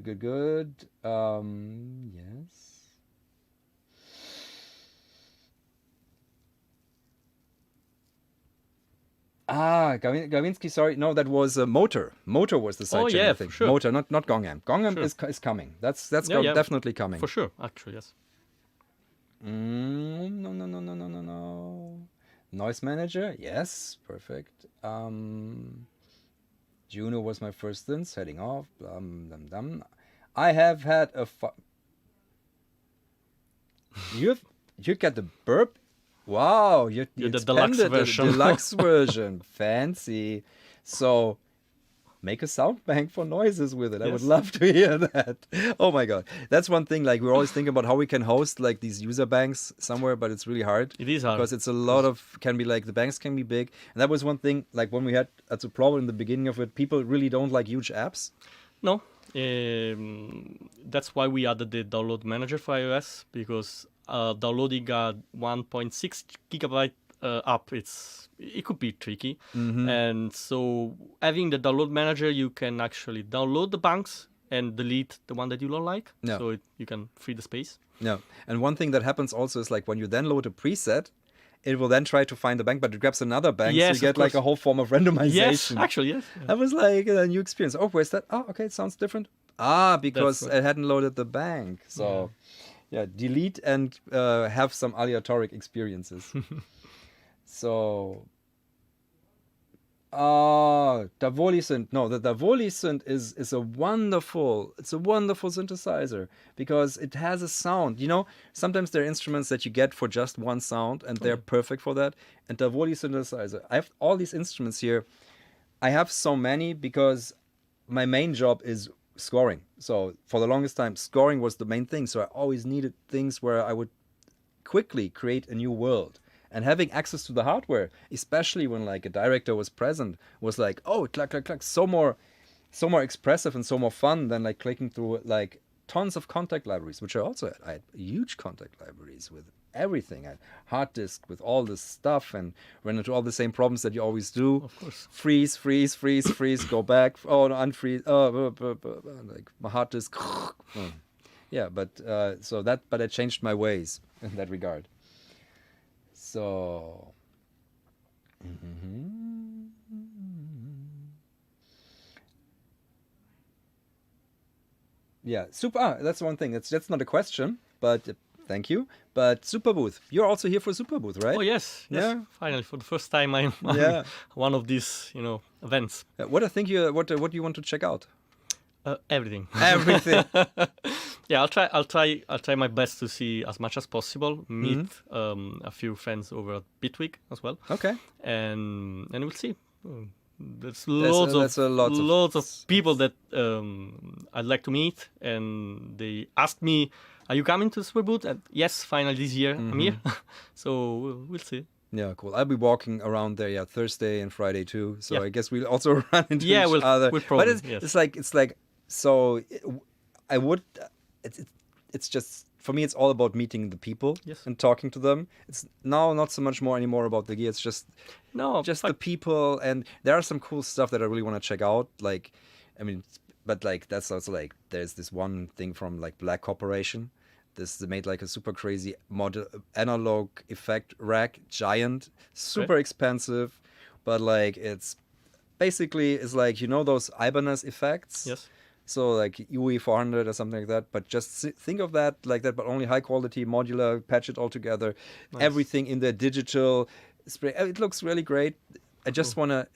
Gawinski, sorry. No, that was Motor. Motor was the sidechain, I think. For sure. Motor, not Gongham. Gongham is coming. That's definitely coming. For sure, actually, yes. No. Noise Manager, yes, perfect. Juno was my first synth, heading off. I have had a you got the burp. Wow, you the deluxe version. The deluxe version. Fancy. So make a sound bank for noises with it. Yes. I would love to hear that. Oh my god. That's one thing, like we're always thinking about how we can host like these user banks somewhere, but it's really hard. It is hard. Because it's a lot of, can be like, the banks can be big. And that was one thing, like when we had a problem in the beginning of it, people really don't like huge apps. No. That's why we added the download manager for iOS, because downloading a 1.6 gigabyte app, it could be tricky. And so having the download manager, you can actually download the banks and delete the one that you don't like. Yeah. So you can free the space. Yeah. And one thing that happens also is like when you then load a preset, it will then try to find the bank, but it grabs another bank. Yes, so you get like a whole form of randomization. Yes, actually, yes. Yeah. That was like a new experience. Oh, where's that? Oh, okay, it sounds different. Because it hadn't loaded the bank. So yeah, delete and have some aleatoric experiences. So Davoli synth. No, the Davoli synth is a wonderful synthesizer because it has a sound. You know, sometimes there are instruments that you get for just one sound and they're perfect for that. And Davoli synthesizer, I have all these instruments here. I have so many because my main job is scoring. So for the longest time, scoring was the main thing. So I always needed things where I would quickly create a new world. And having access to the hardware, especially when like a director was present, was like, oh, clack, clack, clack, so more expressive and so more fun than like clicking through like tons of contact libraries, which I also had. I had huge contact libraries with everything. I had hard disk with all this stuff and ran into all the same problems that you always do. Of course. Freeze, go back. Oh, no, unfreeze. Like my hard disk. Yeah, but I changed my ways in that regard. So, yeah, super. That's one thing. That's not a question, but thank you. But Superbooth, you're also here for Superbooth, right? Oh yes. Yeah. Finally, for the first time, I'm one of these, events. What do you want to check out? Everything. Everything. Yeah, I'll try my best to see as much as possible. Meet a few friends over at Bitweek as well. Okay. And we'll see. There's loads of people that I'd like to meet, and they asked me, "Are you coming to Superbooth?" And yes, finally this year I'm here. So we'll see. Yeah, cool. I'll be walking around there, Thursday and Friday too. So I guess we'll also run into each other. We'll probably, but it's like so. I would. It's just, for me, it's all about meeting the people and talking to them. It's now not so much more anymore about the gear. It's just the people, and there are some cool stuff that I really want to check out. Like, I mean, but like that's also like there's this one thing from like Black Corporation. They made like a super crazy model analog effect rack, giant, super expensive, but like it's basically like those Ibanez effects. Yes. So like UE 400 or something like that, but just think of that like that, but only high quality, modular, patch it all together, everything in there digital. It looks really great. I just wanna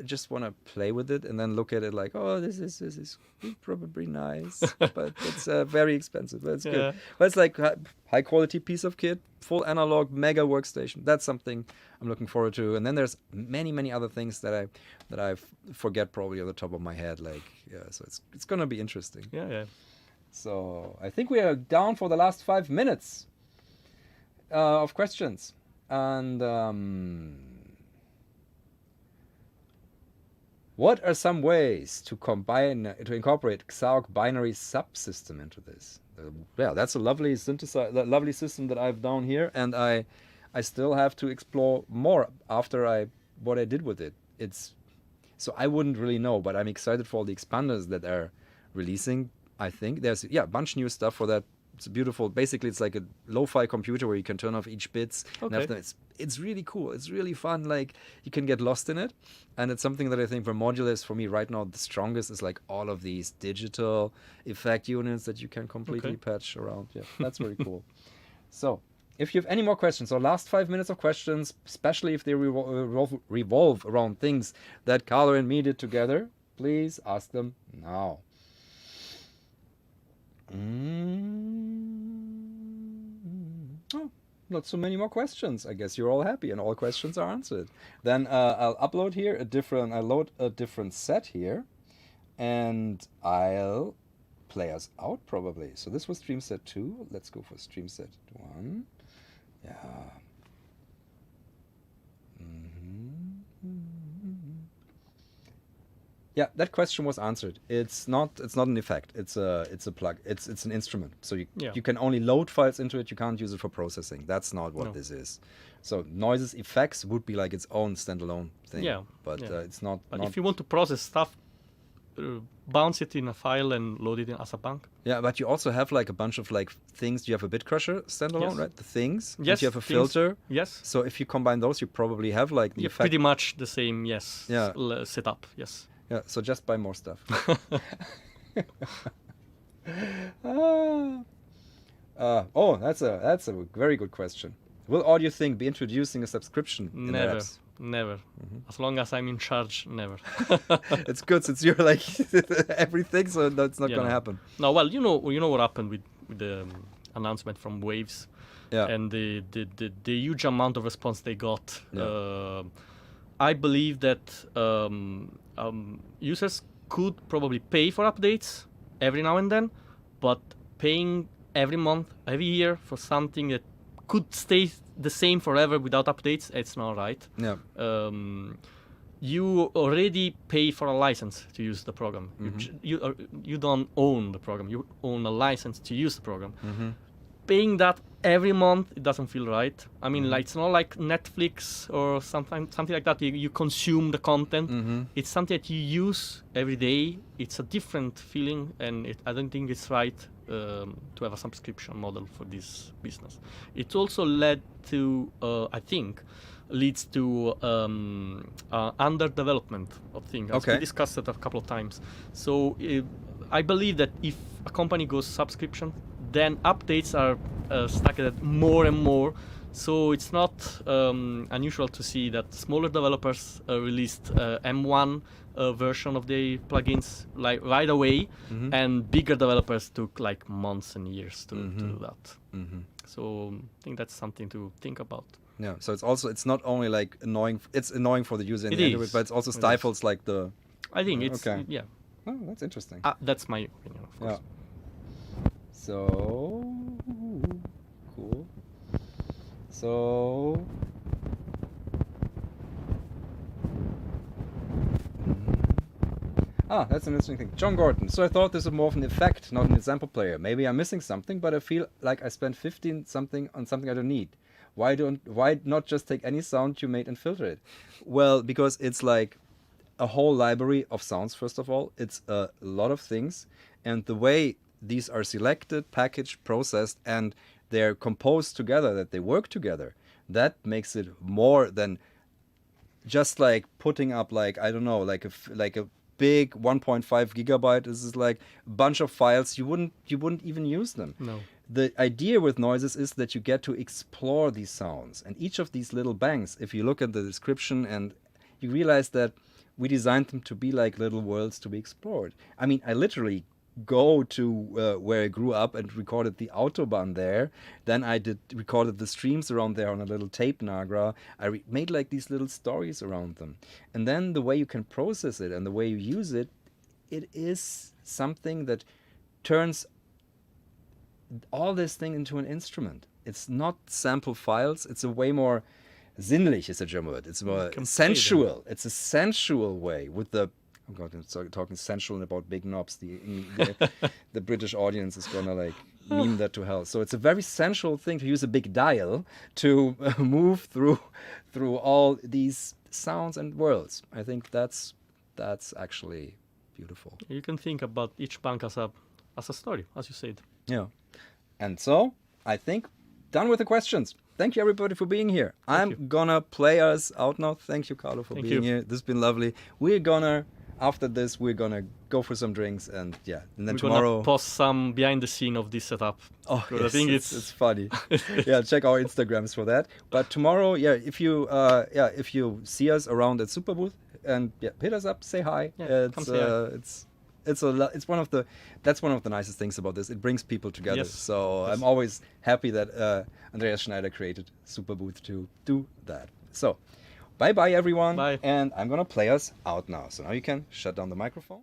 play with it and then look at it like, oh, this is probably nice, but it's very expensive. But it's good. But it's like high quality piece of kit, full analog, mega workstation. That's something I'm looking forward to. And then there's many other things that I forget probably on the top of my head. Like so it's gonna be interesting. Yeah. So I think we are down for the last 5 minutes of questions and. What are some ways to incorporate Xarc binary subsystem into this? Yeah, that's a lovely lovely system that I've down here, and I still have to explore more after what I did with it. So I wouldn't really know, but I'm excited for all the expanders that are releasing. I think there's a bunch of new stuff for that. It's beautiful. Basically, it's like a lo-fi computer where you can turn off each bits. Okay. And it's really cool. It's really fun. Like you can get lost in it, and it's something that I think for modular is for me right now the strongest. Is like all of these digital effect units that you can completely patch around. Yeah, that's very cool. So, if you have any more questions, or last 5 minutes of questions, especially if they revolve around things that Carlo and me did together, please ask them now. Oh, not so many more questions. I guess you're all happy and all questions are answered. Then I'll upload here I'll load a different set here, and I'll play us out probably. So this was stream set 2. Let's go for stream set 1. Yeah. Yeah, that question was answered. It's not an effect. It's a plug. It's an instrument. So you can only load files into it. You can't use it for processing. That's not what this is. So noises effects would be like its own standalone thing. Yeah. But it's not. But if you want to process stuff, bounce it in a file and load it in as a bank. Yeah, but you also have like a bunch of like things. You have a bit crusher standalone, right? The things. Yes. And you have a filter. Yes. So if you combine those, you probably have like the effect. Pretty much the same. Yes. Yeah. Setup. Yes. Yeah, so just buy more stuff. Oh, that's a very good question. Will AudioThing be introducing a subscription in their apps? Never. As long as I'm in charge, never. It's good since you're like everything, so that's not going to happen. No, well, you know what happened with the announcement from Waves, and the huge amount of response they got. Yeah. I believe that users could probably pay for updates every now and then, but paying every month, every year for something that could stay the same forever without updates, it's not right. Yeah. You already pay for a license to use the program. You don't own the program. You own a license to use the program. Paying that every month, it doesn't feel right. I mean, like, it's not like Netflix or something like that. You consume the content. It's something that you use every day. It's a different feeling, and I don't think it's right to have a subscription model for this business. It also leads to underdevelopment of things. As we discussed it a couple of times. So I believe that if a company goes subscription, then updates are stacked more and more. So it's not unusual to see that smaller developers released M1 version of the plugins like right away, and bigger developers took like months and years to do that. So I think that's something to think about. Yeah. So it's not only like annoying. It's annoying for the user in the end, but it's also stifles like the. I think it's yeah. Oh, that's interesting. That's my opinion, of course. Yeah. So cool. So that's an interesting thing. John Gordon. So I thought this was more of an effect, not an example player. Maybe I'm missing something, but I feel like I spent 15 something on something I don't need. Why not just take any sound you made and filter it? Well, because it's like a whole library of sounds. First of all, it's a lot of things, and the way these are selected, packaged, processed, and they're composed together, that they work together, that makes it more than just like putting up like, I don't know, like a big 1.5 gigabyte. This is like a bunch of files. You wouldn't even use them. No. The idea with noises is that you get to explore these sounds, and each of these little banks, if you look at the description and you realize that we designed them to be like little worlds to be explored. I mean, I literally go to where I grew up and recorded the Autobahn there. Then I recorded the streams around there on a little tape Nagra. I made like these little stories around them. And then the way you can process it and the way you use it, it is something that turns all this thing into an instrument. It's not sample files. It's a way more sinnlich is a German word. It's more sensual. It's a sensual way with the, oh God, I'm sorry, talking sensual about big knobs. The British audience is gonna like meme that to hell. So it's a very sensual thing to use a big dial to move through all these sounds and worlds. I think that's actually beautiful. You can think about each bank as a story, as you said. Yeah. And so I think done with the questions. Thank you everybody for being here. I'm gonna play us out now. Thank you, Carlo, for being here. This has been lovely. After this, we're gonna go for some drinks and yeah. And then we're tomorrow gonna post some behind the scene of this setup. Oh, yes, I think it's funny. Yeah, check our Instagrams for that. But tomorrow, yeah, if you see us around at Superbooth and yeah, hit us up, say hi. Yeah, come say hi. It's one of the nicest things about this. It brings people together. Yes. So I'm always happy that Andreas Schneider created Superbooth to do that. So bye bye everyone. Bye. And I'm gonna play us out now. So now you can shut down the microphone.